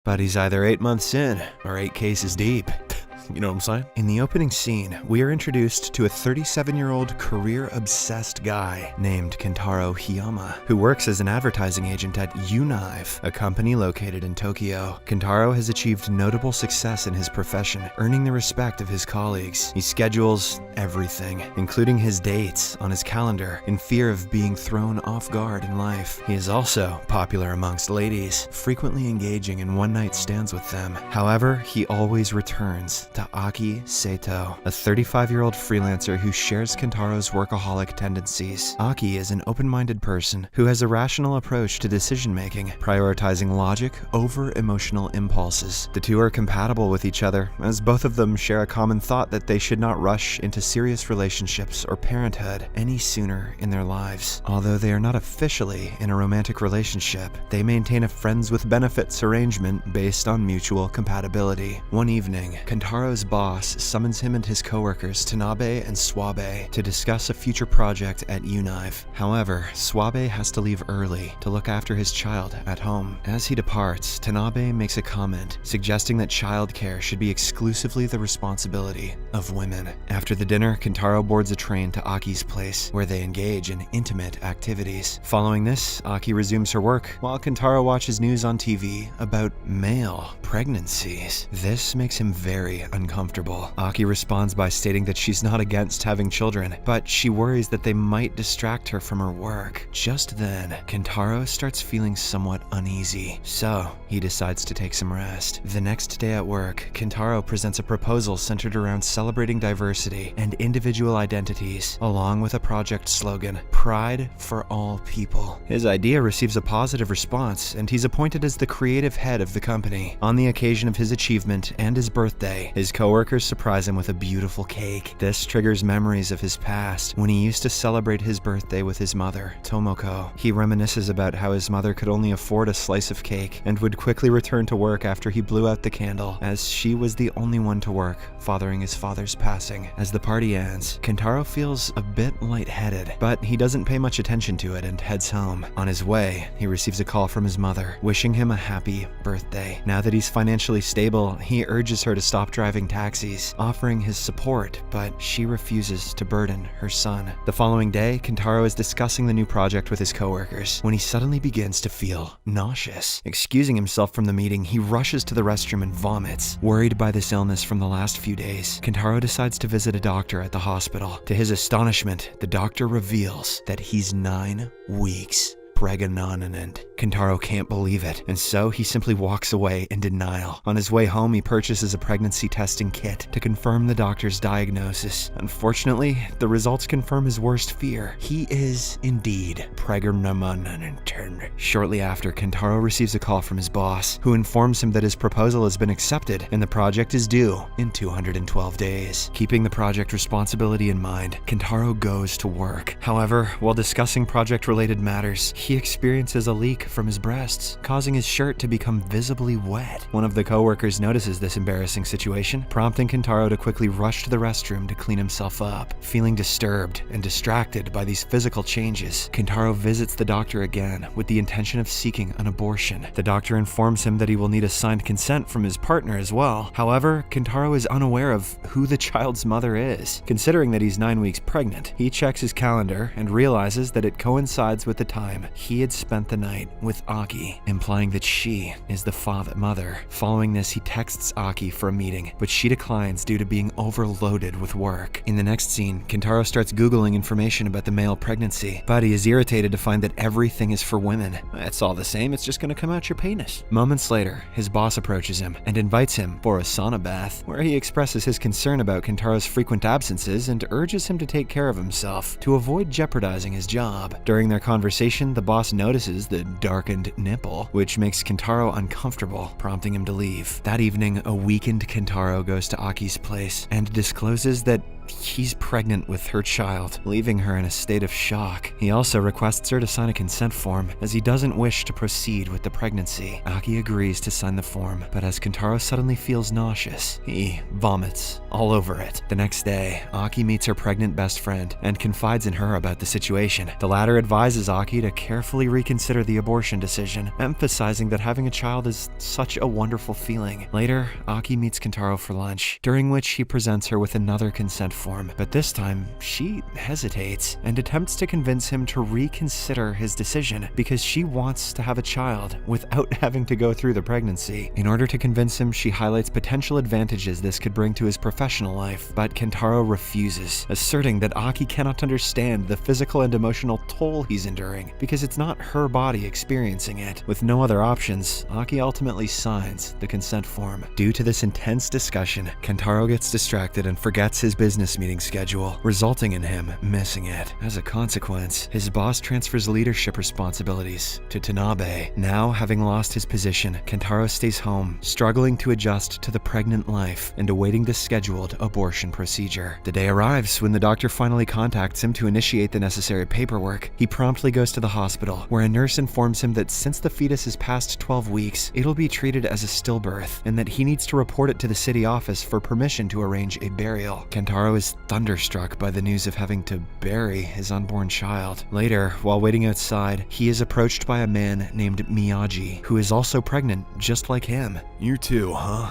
But he's either 8 months in or 8 cases deep. You know what I'm saying? In the opening scene, we are introduced to a 37-year-old career-obsessed guy named Kentaro Hiyama, who works as an advertising agent at Unive, a company located in Tokyo. Kentaro has achieved notable success in his profession, earning the respect of his colleagues. He schedules everything, including his dates, on his calendar, in fear of being thrown off guard in life. He is also popular amongst ladies, frequently engaging in one-night stands with them. However, he always returns to Aki Sato, a 35-year-old freelancer who shares Kentaro's workaholic tendencies. Aki is an open-minded person who has a rational approach to decision-making, prioritizing logic over emotional impulses. The two are compatible with each other, as both of them share a common thought that they should not rush into serious relationships or parenthood any sooner in their lives. Although they are not officially in a romantic relationship, they maintain a friends with benefits arrangement based on mutual compatibility. One evening, Kentaro's boss summons him and his coworkers Tanabe and Swabe to discuss a future project at Unive. However, Swabe has to leave early to look after his child at home. As he departs, Tanabe makes a comment suggesting that childcare should be exclusively the responsibility of women. After the dinner, Kentaro boards a train to Aki's place, where they engage in intimate activities. Following this, Aki resumes her work, while Kentaro watches news on TV about male pregnancies. This makes him very uncomfortable. Aki responds by stating that she's not against having children, but she worries that they might distract her from her work. Just then, Kentaro starts feeling somewhat uneasy, so he decides to take some rest. The next day at work, Kentaro presents a proposal centered around celebrating diversity and individual identities, along with a project slogan, Pride for All People. His idea receives a positive response, and he's appointed as the creative head of the company. On the occasion of his achievement and his birthday, his coworkers surprise him with a beautiful cake. This triggers memories of his past, when he used to celebrate his birthday with his mother, Tomoko. He reminisces about how his mother could only afford a slice of cake and would quickly return to work after he blew out the candle, as she was the only one to work, fathering his father's passing. As the party ends, Kentaro feels a bit lightheaded, but he doesn't pay much attention to it and heads home. On his way, he receives a call from his mother, wishing him a happy birthday. Now that he's financially stable, he urges her to stop driving taxis, offering his support, but she refuses to burden her son. The following day, Kentaro is discussing the new project with his coworkers when he suddenly begins to feel nauseous. Excusing himself from the meeting, he rushes to the restroom and vomits. Worried by this illness from the last few days, Kentaro decides to visit a doctor at the hospital. To his astonishment, the doctor reveals that he's 9 weeks pregnant. Kentaro can't believe it, and so he simply walks away in denial. On his way home, he purchases a pregnancy testing kit to confirm the doctor's diagnosis. Unfortunately, the results confirm his worst fear. He is indeed pregnant. Shortly after, Kentaro receives a call from his boss, who informs him that his proposal has been accepted and the project is due in 212 days. Keeping the project responsibility in mind, Kentaro goes to work. However, while discussing project-related matters, he experiences a leak from his breasts, causing his shirt to become visibly wet. One of the coworkers notices this embarrassing situation, prompting Kentaro to quickly rush to the restroom to clean himself up. Feeling disturbed and distracted by these physical changes, Kentaro visits the doctor again with the intention of seeking an abortion. The doctor informs him that he will need a signed consent from his partner as well. However, Kentaro is unaware of who the child's mother is. Considering that he's 9 weeks pregnant, he checks his calendar and realizes that it coincides with the time he had spent the night with Aki, implying that she is the mother. Following this, he texts Aki for a meeting, but she declines due to being overloaded with work. In the next scene, Kentaro starts Googling information about the male pregnancy, but he is irritated to find that everything is for women. It's all the same, it's just gonna come out your penis. Moments later, his boss approaches him and invites him for a sauna bath, where he expresses his concern about Kentaro's frequent absences and urges him to take care of himself to avoid jeopardizing his job. During their conversation, the boss notices the darkened nipple, which makes Kentaro uncomfortable, prompting him to leave. That evening, a weakened Kentaro goes to Aki's place and discloses that he's pregnant with her child, leaving her in a state of shock. He also requests her to sign a consent form, as he doesn't wish to proceed with the pregnancy. Aki agrees to sign the form, but as Kentaro suddenly feels nauseous, he vomits all over it. The next day, Aki meets her pregnant best friend and confides in her about the situation. The latter advises Aki to carefully reconsider the abortion decision, emphasizing that having a child is such a wonderful feeling. Later, Aki meets Kentaro for lunch, during which he presents her with another consent form, but this time, she hesitates and attempts to convince him to reconsider his decision because she wants to have a child without having to go through the pregnancy. In order to convince him, she highlights potential advantages this could bring to his professional life, but Kentaro refuses, asserting that Aki cannot understand the physical and emotional toll he's enduring because it's not her body experiencing it. With no other options, Aki ultimately signs the consent form. Due to this intense discussion, Kentaro gets distracted and forgets his business meeting schedule, resulting in him missing it. As a consequence, his boss transfers leadership responsibilities to Tanabe. Now, having lost his position, Kentaro stays home, struggling to adjust to the pregnant life and awaiting the scheduled abortion procedure. The day arrives when the doctor finally contacts him to initiate the necessary paperwork. He promptly goes to the hospital, where a nurse informs him that since the fetus is past 12 weeks, it'll be treated as a stillbirth, and that he needs to report it to the city office for permission to arrange a burial. Kentaro is thunderstruck by the news of having to bury his unborn child. Later, while waiting outside, he is approached by a man named Miyagi, who is also pregnant, just like him. You too, huh?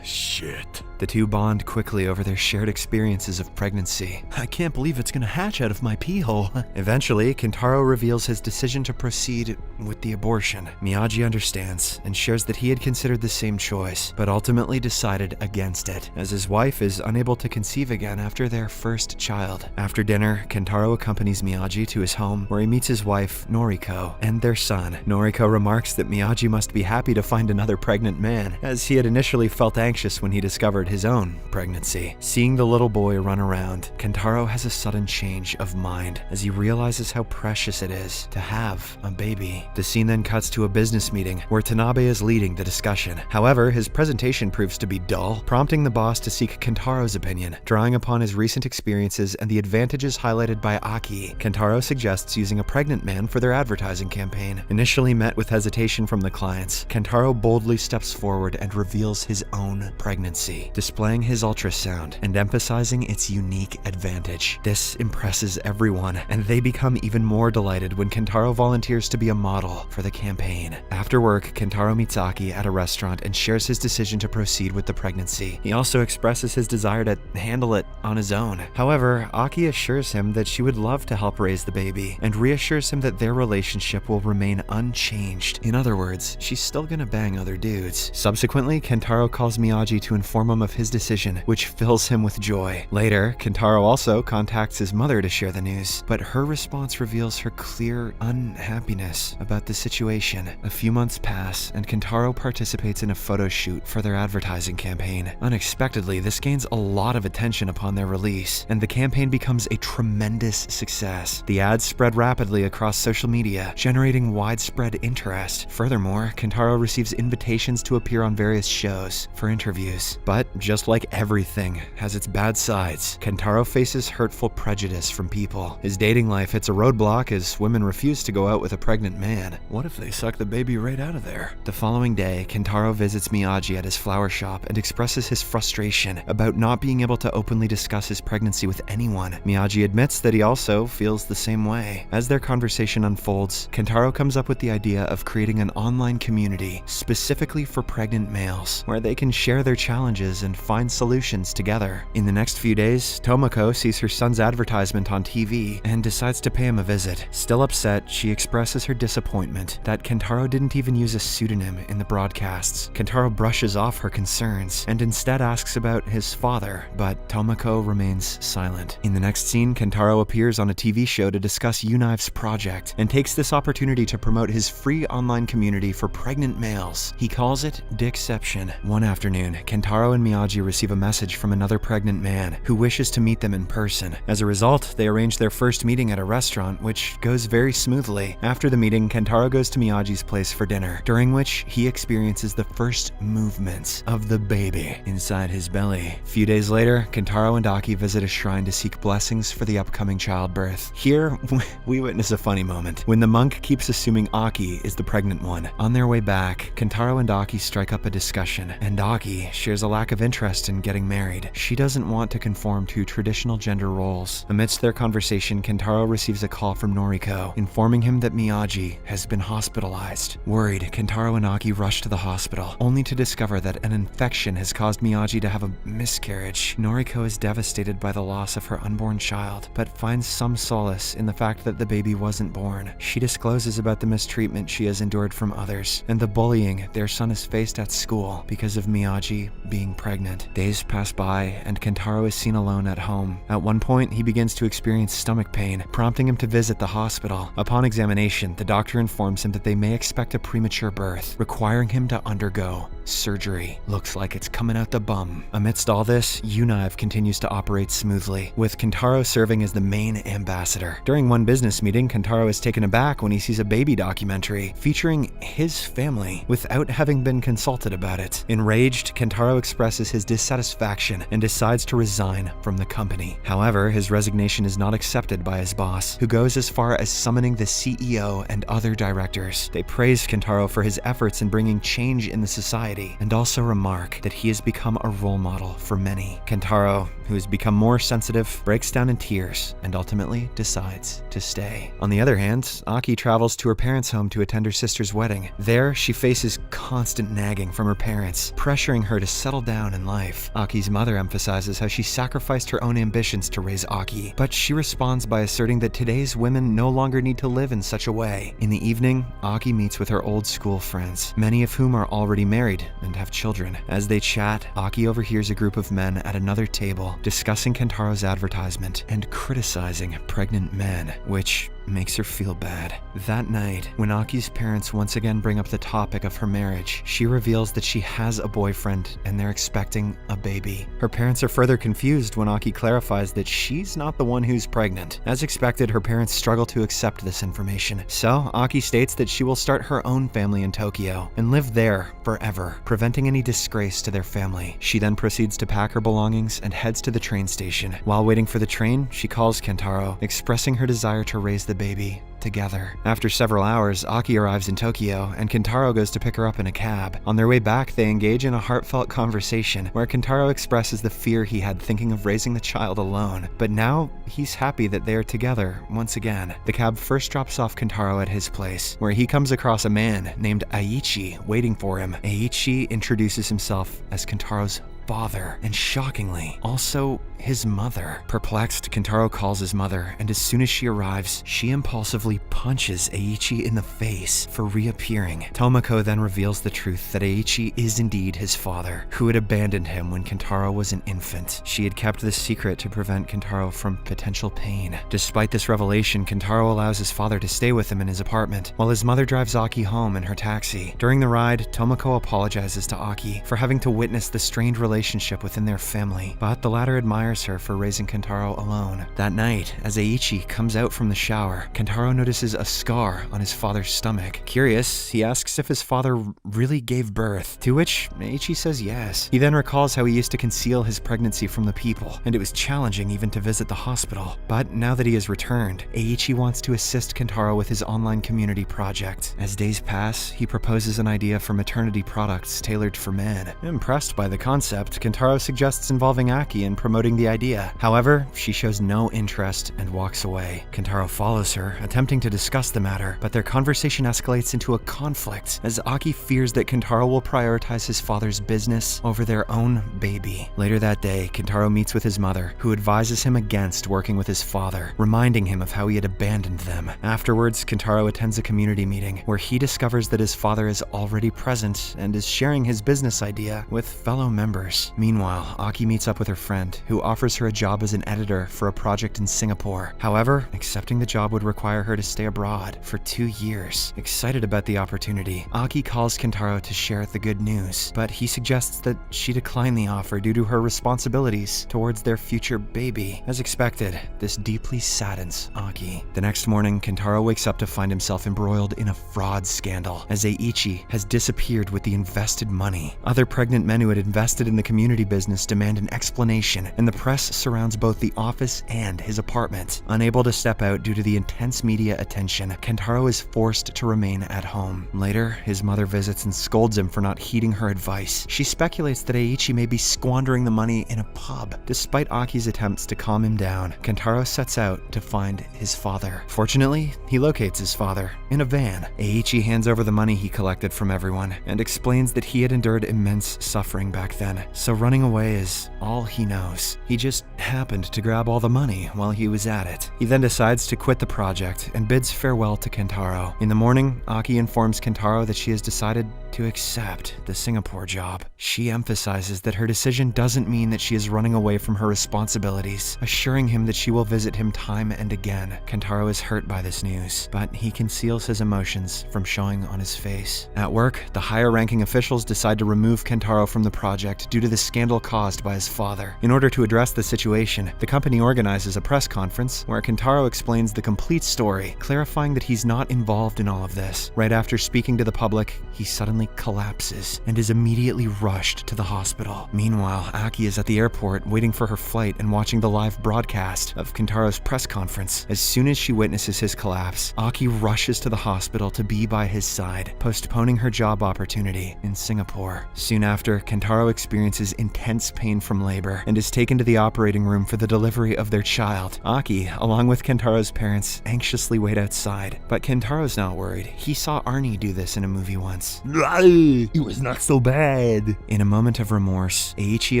Shit. The two bond quickly over their shared experiences of pregnancy. I can't believe it's gonna hatch out of my pee hole. Eventually, Kentaro reveals his decision to proceed with the abortion. Miyagi understands and shares that he had considered the same choice, but ultimately decided against it, as his wife is unable to conceive again after their first child. After dinner, Kentaro accompanies Miyagi to his home, where he meets his wife, Noriko, and their son. Noriko remarks that Miyagi must be happy to find another pregnant man, as he had initially felt anxious when he discovered his own pregnancy. Seeing the little boy run around, Kentaro has a sudden change of mind as he realizes how precious it is to have a baby. The scene then cuts to a business meeting where Tanabe is leading the discussion. However, his presentation proves to be dull, prompting the boss to seek Kentaro's opinion. Drawing upon his recent experiences and the advantages highlighted by Aki, Kentaro suggests using a pregnant man for their advertising campaign. Initially met with hesitation from the clients, Kentaro boldly steps forward and reveals his own pregnancy, displaying his ultrasound and emphasizing its unique advantage. This impresses everyone, and they become even more delighted when Kentaro volunteers to be a model for the campaign. After work, Kentaro meets Aki at a restaurant and shares his decision to proceed with the pregnancy. He also expresses his desire to handle it on his own. However, Aki assures him that she would love to help raise the baby, and reassures him that their relationship will remain unchanged. In other words, she's still gonna bang other dudes. Subsequently, Kentaro calls Miyagi to inform him of his decision, which fills him with joy. Later, Kentaro also contacts his mother to share the news, but her response reveals her clear unhappiness about the situation. A few months pass, and Kentaro participates in a photo shoot for their advertising campaign. Unexpectedly, this gains a lot of attention upon their release, and the campaign becomes a tremendous success. The ads spread rapidly across social media, generating widespread interest. Furthermore, Kentaro receives invitations to appear on various shows for interviews. But just like everything has its bad sides, Kentaro faces hurtful prejudice from people. His dating life hits a roadblock as women refuse to go out with a pregnant man. What if they suck the baby right out of there? The following day, Kentaro visits Miyagi at his flower shop and expresses his frustration about not being able to openly discuss his pregnancy with anyone. Miyagi admits that he also feels the same way. As their conversation unfolds, Kentaro comes up with the idea of creating an online community specifically for pregnant males, where they can share their challenges and find solutions together. In the next few days, Tomoko sees her son's advertisement on TV and decides to pay him a visit. Still upset, she expresses her disappointment that Kentaro didn't even use a pseudonym in the broadcasts. Kentaro brushes off her concerns and instead asks about his father, but Tomoko remains silent. In the next scene, Kentaro appears on a TV show to discuss Unife's project and takes this opportunity to promote his free online community for pregnant males. He calls it Dickception. One afternoon, Kentaro and Miyagi receive a message from another pregnant man who wishes to meet them in person. As a result, they arrange their first meeting at a restaurant, which goes very smoothly. After the meeting, Kentaro goes to Miyagi's place for dinner, during which he experiences the first movements of the baby inside his belly. A few days later, Kentaro and Aki visit a shrine to seek blessings for the upcoming childbirth. Here, we witness a funny moment when the monk keeps assuming Aki is the pregnant one. On their way back, Kentaro and Aki strike up a discussion, and Aki shares a lack of interest in getting married. She doesn't want to conform to traditional gender roles. Amidst their conversation, Kentaro receives a call from Noriko, informing him that Miyagi has been hospitalized. Worried, Kentaro and Aki rush to the hospital, only to discover that an infection has caused Miyagi to have a miscarriage. Noriko is devastated by the loss of her unborn child, but finds some solace in the fact that the baby wasn't born. She discloses about the mistreatment she has endured from others, and the bullying their son has faced at school because of Miyagi being pregnant. Days pass by, and Kentaro is seen alone at home. At one point, he begins to experience stomach pain, prompting him to visit the hospital. Upon examination, the doctor informs him that they may expect a premature birth, requiring him to undergo surgery. Looks like it's coming out the bum. Amidst all this, Unive continues to operate smoothly, with Kentaro serving as the main ambassador. During one business meeting, Kentaro is taken aback when he sees a baby documentary featuring his family without having been consulted about it. Enraged, Kentaro expresses his dissatisfaction and decides to resign from the company. However, his resignation is not accepted by his boss, who goes as far as summoning the CEO and other directors. They praise Kentaro for his efforts in bringing change in the society, and also remark that he has become a role model for many. Kentaro, who has become more sensitive, breaks down in tears and ultimately decides to stay. On the other hand, Aki travels to her parents' home to attend her sister's wedding. There, she faces constant nagging from her parents, pressuring her to settle down in life. Aki's mother emphasizes how she sacrificed her own ambitions to raise Aki, but she responds by asserting that today's women no longer need to live in such a way. In the evening, Aki meets with her old school friends, many of whom are already married and have children. As they chat, Aki overhears a group of men at another table discussing Kentaro's advertisement and criticizing pregnant men, which makes her feel bad. That night, when Aki's parents once again bring up the topic of her marriage, she reveals that she has a boyfriend and they're expecting a baby. Her parents are further confused when Aki clarifies that she's not the one who's pregnant. As expected, her parents struggle to accept this information. So, Aki states that she will start her own family in Tokyo and live there forever, preventing any disgrace to their family. She then proceeds to pack her belongings and heads to the train station. While waiting for the train, she calls Kentaro, expressing her desire to raise the baby together. After several hours, Aki arrives in Tokyo, and Kentaro goes to pick her up in a cab. On their way back, they engage in a heartfelt conversation where Kentaro expresses the fear he had thinking of raising the child alone, but now he's happy that they are together once again. The cab first drops off Kentaro at his place, where he comes across a man named Aichi waiting for him. Aichi introduces himself as Kentaro's father, and shockingly, also his mother. Perplexed, Kentaro calls his mother, and as soon as she arrives, she impulsively punches Aichi in the face for reappearing. Tomoko then reveals the truth that Aichi is indeed his father, who had abandoned him when Kentaro was an infant. She had kept this secret to prevent Kentaro from potential pain. Despite this revelation, Kentaro allows his father to stay with him in his apartment, while his mother drives Aki home in her taxi. During the ride, Tomoko apologizes to Aki for having to witness the strained relationship within their family, but the latter admires her for raising Kentaro alone. That night, as Aichi comes out from the shower, Kentaro notices a scar on his father's stomach. Curious, he asks if his father really gave birth, to which Aichi says yes. He then recalls how he used to conceal his pregnancy from the people, and it was challenging even to visit the hospital. But now that he has returned, Aichi wants to assist Kentaro with his online community project. As days pass, he proposes an idea for maternity products tailored for men. Impressed by the concept, Kentaro suggests involving Aki in promoting the idea. However, she shows no interest and walks away. Kentaro follows her, attempting to discuss the matter, but their conversation escalates into a conflict as Aki fears that Kentaro will prioritize his father's business over their own baby. Later that day, Kentaro meets with his mother, who advises him against working with his father, reminding him of how he had abandoned them. Afterwards, Kentaro attends a community meeting where he discovers that his father is already present and is sharing his business idea with fellow members. years. Meanwhile, Aki meets up with her friend, who offers her a job as an editor for a project in Singapore. However, accepting the job would require her to stay abroad for 2 years. Excited about the opportunity, Aki calls Kentaro to share the good news, but he suggests that she decline the offer due to her responsibilities towards their future baby. As expected, this deeply saddens Aki. The next morning, Kentaro wakes up to find himself embroiled in a fraud scandal, as Eiichi has disappeared with the invested money. Other pregnant men who had invested in the community business demand an explanation, and the press surrounds both the office and his apartment. Unable to step out due to the intense media attention, Kentaro is forced to remain at home. Later, his mother visits and scolds him for not heeding her advice. She speculates that Eiichi may be squandering the money in a pub. Despite Aki's attempts to calm him down, Kentaro sets out to find his father. Fortunately, he locates his father in a van. Eiichi hands over the money he collected from everyone and explains that he had endured immense suffering back then, so running away is all he knows. He just happened to grab all the money while he was at it. He then decides to quit the project and bids farewell to Kentaro. In the morning, Aki informs Kentaro that she has decided to accept the Singapore job. She emphasizes that her decision doesn't mean that she is running away from her responsibilities, assuring him that she will visit him time and again. Kentaro is hurt by this news, but he conceals his emotions from showing on his face. At work, the higher-ranking officials decide to remove Kentaro from the project due to the scandal caused by his father. In order to address the situation, the company organizes a press conference where Kentaro explains the complete story, clarifying that he's not involved in all of this. Right after speaking to the public, he suddenly collapses and is immediately rushed to the hospital. Meanwhile, Aki is at the airport waiting for her flight and watching the live broadcast of Kentaro's press conference. As soon as she witnesses his collapse, Aki rushes to the hospital to be by his side, postponing her job opportunity in Singapore. Soon after, Kentaro experiences intense pain from labor and is taken to the operating room for the delivery of their child. Aki, along with Kentaro's parents, anxiously wait outside, but Kentaro's not worried. He saw Arnie do this in a movie once. It was not so bad. In a moment of remorse, Eiichi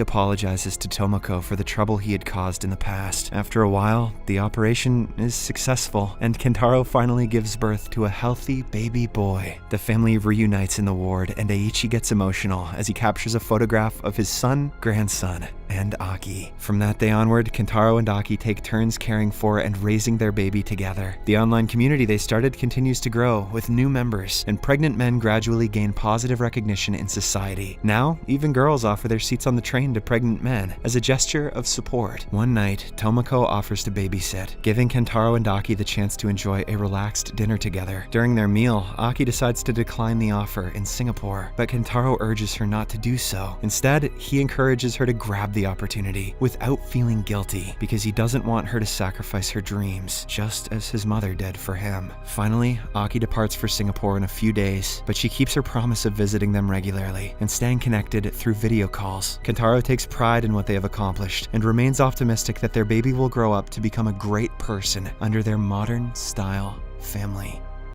apologizes to Tomoko for the trouble he had caused in the past. After a while, the operation is successful, and Kentaro finally gives birth to a healthy baby boy. The family reunites in the ward, and Eiichi gets emotional as he captures a photograph of his son, grandson, and Aki. From that day onward, Kentaro and Aki take turns caring for and raising their baby together. The online community they started continues to grow, with new members, and pregnant men gradually gain positive recognition in society. Now, even girls offer their seats on the train to pregnant men as a gesture of support. One night, Tomoko offers to babysit, giving Kentaro and Aki the chance to enjoy a relaxed dinner together. During their meal, Aki decides to decline the offer in Singapore, but Kentaro urges her not to do so. Instead, he encourages her to grab the opportunity without feeling guilty, because he doesn't want her to sacrifice her dreams, just as his mother did for him. Finally, Aki departs for Singapore in a few days, but she keeps her promise of visiting them regularly and staying connected through video calls. Kentaro takes pride in what they have accomplished and remains optimistic that their baby will grow up to become a great person under their modern-style family.